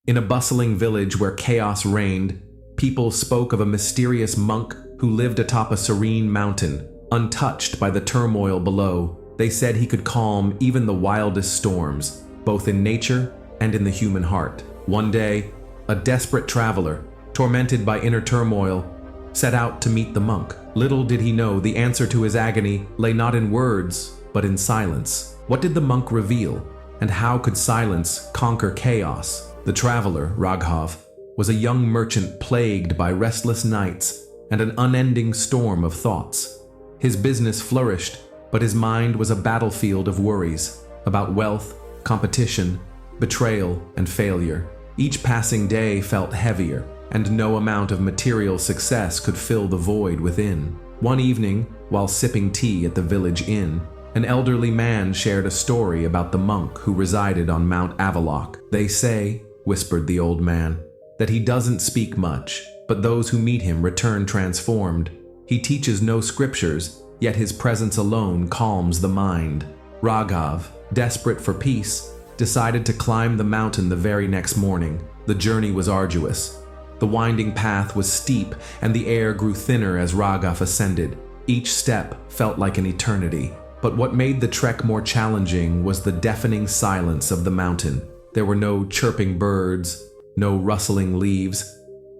In a bustling village where chaos reigned, people spoke of a mysterious monk who lived atop a serene mountain, untouched by the turmoil below. They said he could calm even the wildest storms, both in nature and in the human heart. One day, a desperate traveler, tormented by inner turmoil, set out to meet the monk. Little did he know the answer to his agony lay not in words, but in silence. What did the monk reveal, and how could silence conquer chaos? The traveler, Raghav, was a young merchant plagued by restless nights and an unending storm of thoughts. His business flourished, but his mind was a battlefield of worries about wealth, competition, betrayal, and failure. Each passing day felt heavier, and no amount of material success could fill the void within. One evening, while sipping tea at the village inn, an elderly man shared a story about the monk who resided on Mount Avalok. "They say," whispered the old man, "that he doesn't speak much, but those who meet him return transformed. He teaches no scriptures, yet his presence alone calms the mind." Raghav, desperate for peace, decided to climb the mountain the very next morning. The journey was arduous. The winding path was steep, and the air grew thinner as Raghav ascended. Each step felt like an eternity. But what made the trek more challenging was the deafening silence of the mountain. There were no chirping birds, no rustling leaves,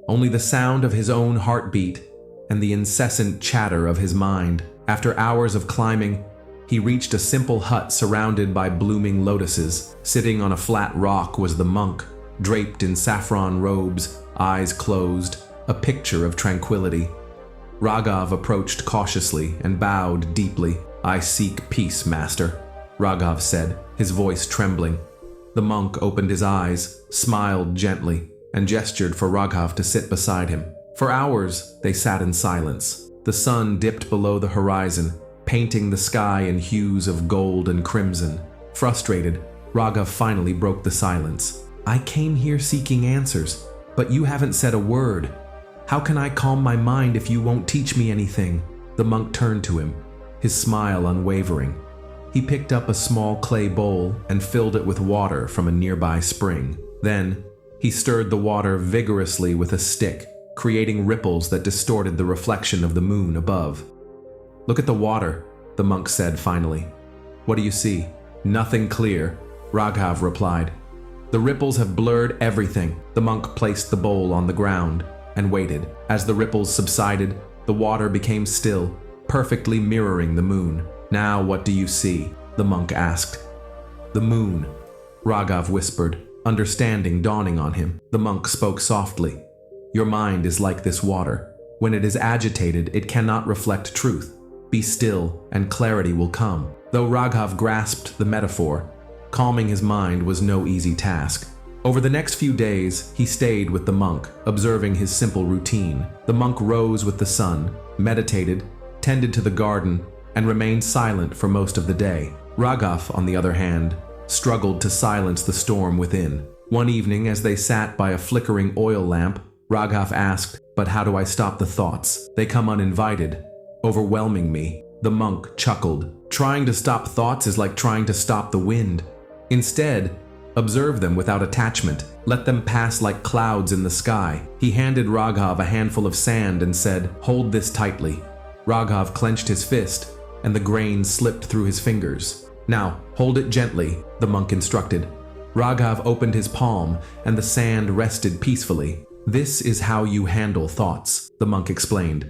only the sound of his own heartbeat and the incessant chatter of his mind. After hours of climbing, he reached a simple hut surrounded by blooming lotuses. Sitting on a flat rock was the monk, draped in saffron robes, eyes closed, a picture of tranquility. Raghav approached cautiously and bowed deeply. "I seek peace, master," Raghav said, his voice trembling. The monk opened his eyes, smiled gently, and gestured for Raghav to sit beside him. For hours, they sat in silence. The sun dipped below the horizon, painting the sky in hues of gold and crimson. Frustrated, Raghav finally broke the silence. "I came here seeking answers, but you haven't said a word. How can I calm my mind if you won't teach me anything?" The monk turned to him, his smile unwavering. He picked up a small clay bowl and filled it with water from a nearby spring. Then, he stirred the water vigorously with a stick, creating ripples that distorted the reflection of the moon above. "Look at the water," the monk said finally. "What do you see?" "Nothing clear," Raghav replied. "The ripples have blurred everything." The monk placed the bowl on the ground and waited. As the ripples subsided, the water became still, perfectly mirroring the moon. "Now what do you see?" the monk asked. "The moon," Raghav whispered, understanding dawning on him. The monk spoke softly. "Your mind is like this water. When it is agitated, it cannot reflect truth. Be still, and clarity will come." Though Raghav grasped the metaphor, calming his mind was no easy task. Over the next few days, he stayed with the monk, observing his simple routine. The monk rose with the sun, meditated, tended to the garden, and remained silent for most of the day. Raghav, on the other hand, struggled to silence the storm within. One evening, as they sat by a flickering oil lamp, Raghav asked, "But how do I stop the thoughts? They come uninvited, overwhelming me." The monk chuckled. "Trying to stop thoughts is like trying to stop the wind. Instead, observe them without attachment. Let them pass like clouds in the sky." He handed Raghav a handful of sand and said, "Hold this tightly." Raghav clenched his fist, and the grain slipped through his fingers. "Now, hold it gently," the monk instructed. Raghav opened his palm, and the sand rested peacefully. "This is how you handle thoughts," the monk explained.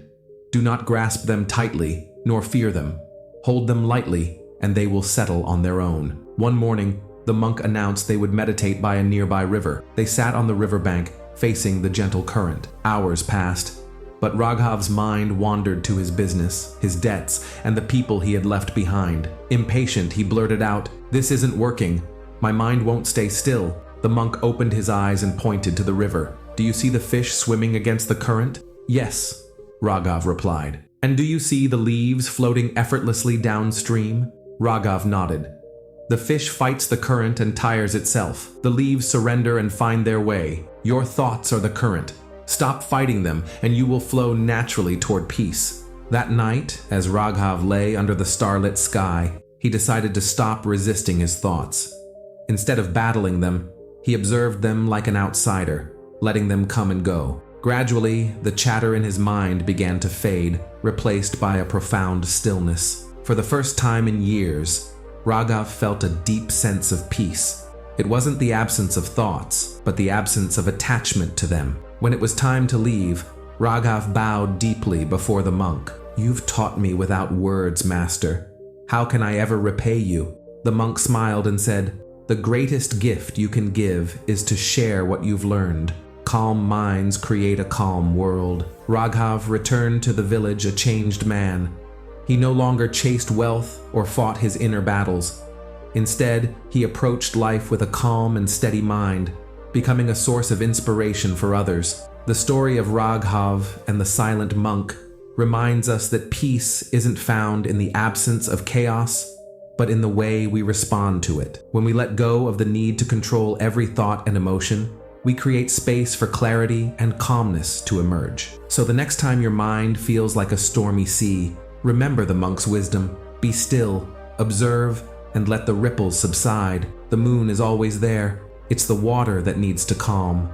"Do not grasp them tightly, nor fear them. Hold them lightly, and they will settle on their own." One morning, the monk announced they would meditate by a nearby river. They sat on the riverbank, facing the gentle current. Hours passed, but Raghav's mind wandered to his business, his debts, and the people he had left behind. Impatient, he blurted out, "This isn't working. My mind won't stay still." The monk opened his eyes and pointed to the river. "Do you see the fish swimming against the current?" "Yes," Raghav replied. "And do you see the leaves floating effortlessly downstream?" Raghav nodded. "The fish fights the current and tires itself. The leaves surrender and find their way. Your thoughts are the current. Stop fighting them, and you will flow naturally toward peace." That night, as Raghav lay under the starlit sky, he decided to stop resisting his thoughts. Instead of battling them, He observed them like an outsider, letting them come and go. Gradually, the chatter in his mind began to fade, replaced by a profound stillness. For the first time in years, Raghav felt a deep sense of peace. It wasn't the absence of thoughts, but the absence of attachment to them. When it was time to leave, Raghav bowed deeply before the monk. "You've taught me without words, master. How can I ever repay you?" The monk smiled and said, "The greatest gift you can give is to share what you've learned. Calm minds create a calm world." Raghav returned to the village a changed man. He no longer chased wealth or fought his inner battles. Instead, he approached life with a calm and steady mind, becoming a source of inspiration for others. The story of Raghav and the silent monk reminds us that peace isn't found in the absence of chaos, but in the way we respond to it. When we let go of the need to control every thought and emotion, we create space for clarity and calmness to emerge. So the next time your mind feels like a stormy sea, remember the monk's wisdom. Be still, observe, and let the ripples subside. The moon is always there. It's the water that needs to calm.